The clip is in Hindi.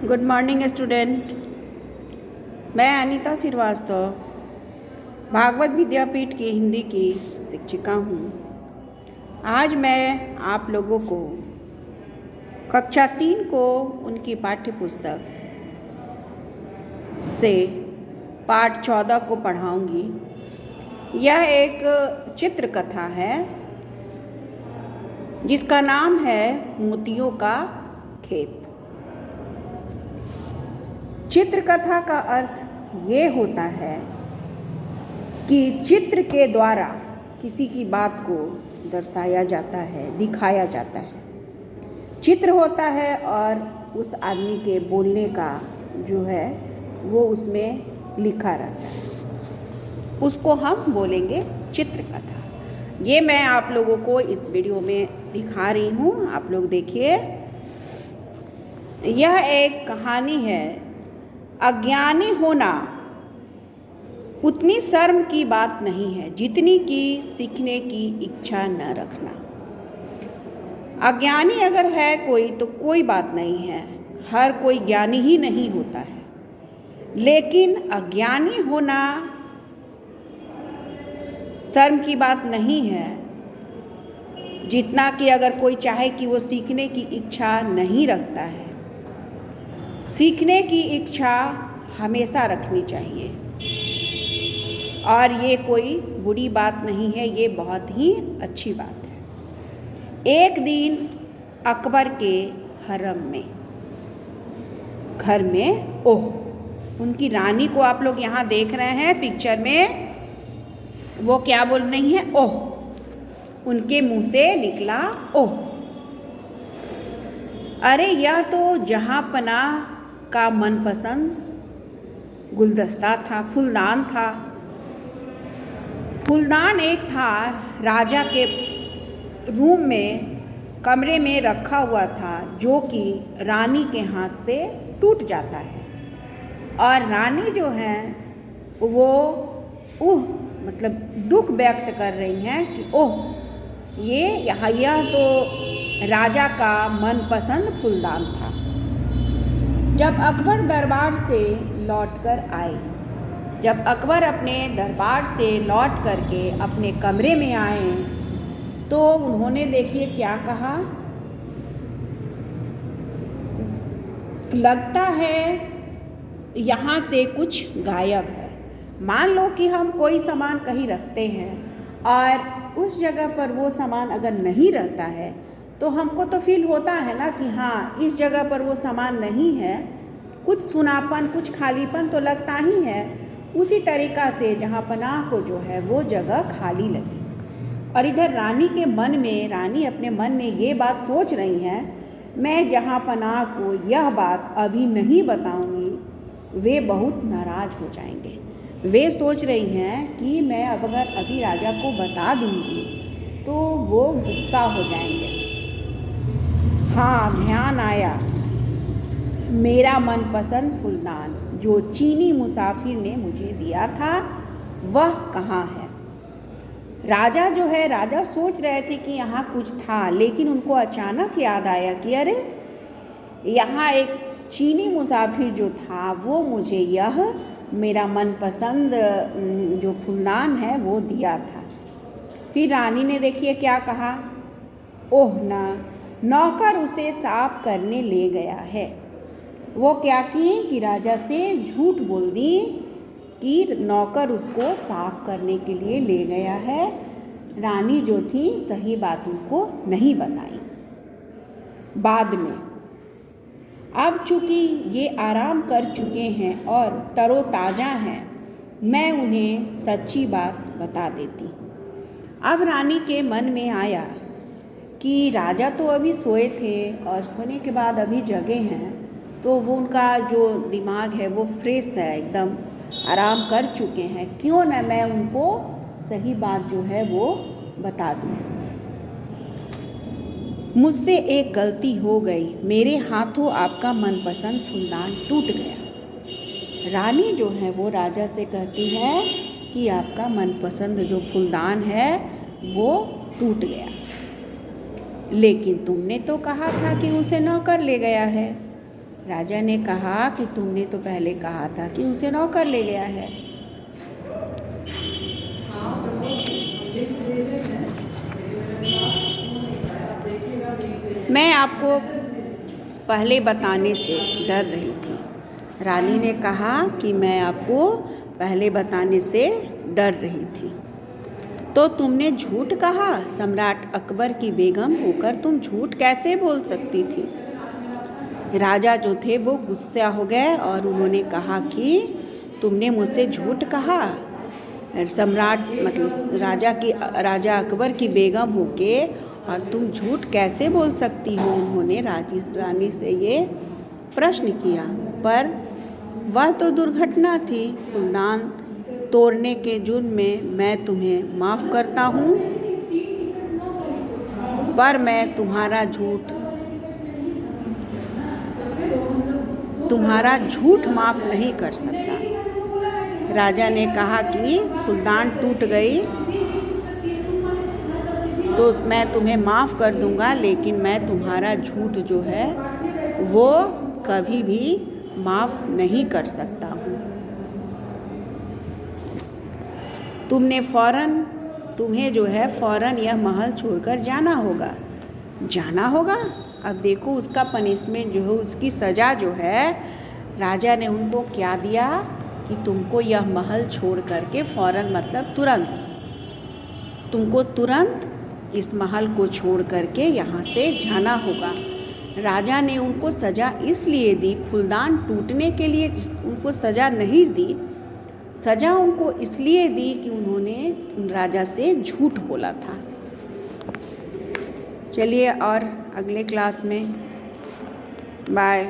Good morning student. मैं अनीता श्रीवास्तव भागवत विद्यापीठ की हिंदी की शिक्षिका हूँ। आज मैं आप लोगों को कक्षा 3 को उनकी पाठ्य पुस्तक से पाठ 14 को पढ़ाऊँगी। यह एक चित्रकथा है जिसका नाम है मोतियों का खेत। चित्रकथा का अर्थ ये होता है कि चित्र के द्वारा किसी की बात को दर्शाया जाता है, दिखाया जाता है। चित्र होता है और उस आदमी के बोलने का जो है वो उसमें लिखा रहता है, उसको हम बोलेंगे चित्रकथा। ये मैं आप लोगों को इस वीडियो में दिखा रही हूँ, आप लोग देखिए। यह एक कहानी है। अज्ञानी होना उतनी शर्म की बात नहीं है जितनी कि सीखने की इच्छा न रखना। अज्ञानी अगर है कोई तो कोई बात नहीं है, हर कोई ज्ञानी ही नहीं होता है। लेकिन अज्ञानी होना शर्म की बात नहीं है जितना कि अगर कोई चाहे कि वो सीखने की इच्छा नहीं रखता है। सीखने की इच्छा हमेशा रखनी चाहिए और ये कोई बुरी बात नहीं है, ये बहुत ही अच्छी बात है। एक दिन अकबर के हरम में घर में उनकी रानी को आप लोग यहाँ देख रहे हैं पिक्चर में, वो क्या बोल रही है? उनके मुंह से निकला ओह। अरे यह तो जहाँपनाह का मनपसंद गुलदस्ता था, फूलदान था। फूलदान एक था, राजा के रूम में कमरे में रखा हुआ था, जो कि रानी के हाथ से टूट जाता है। और रानी जो है वो मतलब दुख व्यक्त कर रही हैं कि यह तो राजा का मनपसंद फूलदान था। जब अकबर दरबार से लौटकर आए, जब अकबर अपने दरबार से लौट करके अपने कमरे में आए तो उन्होंने देखिए क्या कहा। लगता है यहाँ से कुछ गायब है। मान लो कि हम कोई सामान कहीं रखते हैं और उस जगह पर वो सामान अगर नहीं रहता है तो हमको तो फील होता है ना कि हाँ, इस जगह पर वो सामान नहीं है, कुछ सुनापन, कुछ खालीपन तो लगता ही है। उसी तरीक़ा से जहाँपनाह को जो है वो जगह खाली लगी। और इधर रानी के मन में, रानी अपने मन में ये बात सोच रही हैं, मैं जहाँपनाह को यह बात अभी नहीं बताऊंगी, वे बहुत नाराज़ हो जाएंगे। वे सोच रही हैं कि मैं अब अगर अभी राजा को बता दूंगी तो वो गुस्सा हो जाएंगे। हाँ, ध्यान आया, मेरा मनपसंद फूलदान जो चीनी मुसाफिर ने मुझे दिया था वह कहाँ है? राजा जो है, राजा सोच रहे थे कि यहाँ कुछ था, लेकिन उनको अचानक याद आया कि अरे यहाँ एक चीनी मुसाफिर जो था वो मुझे यह मेरा मनपसंद जो फूलदान है वो दिया था। फिर रानी ने देखिए क्या कहा, नौकर उसे साफ करने ले गया है। वो क्या किए कि राजा से झूठ बोल दी कि नौकर उसको साफ करने के लिए ले गया है। रानी जो थी सही बात उनको नहीं बताई। बाद में अब चूँकि ये आराम कर चुके हैं और तरोताज़ा हैं, मैं उन्हें सच्ची बात बता देती हूँ। अब रानी के मन में आया कि राजा तो अभी सोए थे और सोने के बाद अभी जगे हैं, तो वो उनका जो दिमाग है वो फ्रेश है, एकदम आराम कर चुके हैं, क्यों न मैं उनको सही बात जो है वो बता दूँ। मुझसे एक गलती हो गई, मेरे हाथों आपका मनपसंद फूलदान टूट गया। रानी जो है वो राजा से कहती है कि आपका मनपसंद जो फूलदान है वो टूट गया, लेकिन तुमने तो कहा था कि उसे नौकर ले गया है। राजा ने कहा कि तुमने तो पहले कहा था कि उसे नौकर ले गया है। मैं आपको पहले बताने से डर रही थी। रानी ने कहा कि मैं आपको पहले बताने से डर रही थी। तो तुमने झूठ कहा? सम्राट अकबर की बेगम होकर तुम झूठ कैसे बोल सकती थी? राजा जो थे वो गुस्सा हो गए और उन्होंने कहा कि तुमने मुझसे झूठ कहा। सम्राट मतलब राजा अकबर की बेगम होके और तुम झूठ कैसे बोल सकती हो? उन्होंने रानी से ये प्रश्न किया। पर वह तो दुर्घटना थी। फूलदान तोड़ने के जुर्म में मैं तुम्हें माफ़ करता हूँ, पर मैं तुम्हारा झूठ माफ़ नहीं कर सकता। राजा ने कहा कि फूलदान टूट गई तो मैं तुम्हें माफ़ कर दूंगा, लेकिन मैं तुम्हारा झूठ जो है वो कभी भी माफ़ नहीं कर सकता हूँ। तुम्हें जो है फ़ौरन यह महल छोड़कर जाना होगा। अब देखो उसका पनिशमेंट जो है, उसकी सज़ा जो है, राजा ने उनको क्या दिया कि तुमको यह महल छोड़ करके फ़ौरन मतलब तुरंत इस महल को छोड़ करके यहाँ से जाना होगा। राजा ने उनको सज़ा इसलिए दी, फूलदान टूटने के लिए उनको सज़ा नहीं दी। सज़ा उनको इसलिए दी कि उन्होंने राजा से झूठ बोला था। चलिए और अगले क्लास में बाय।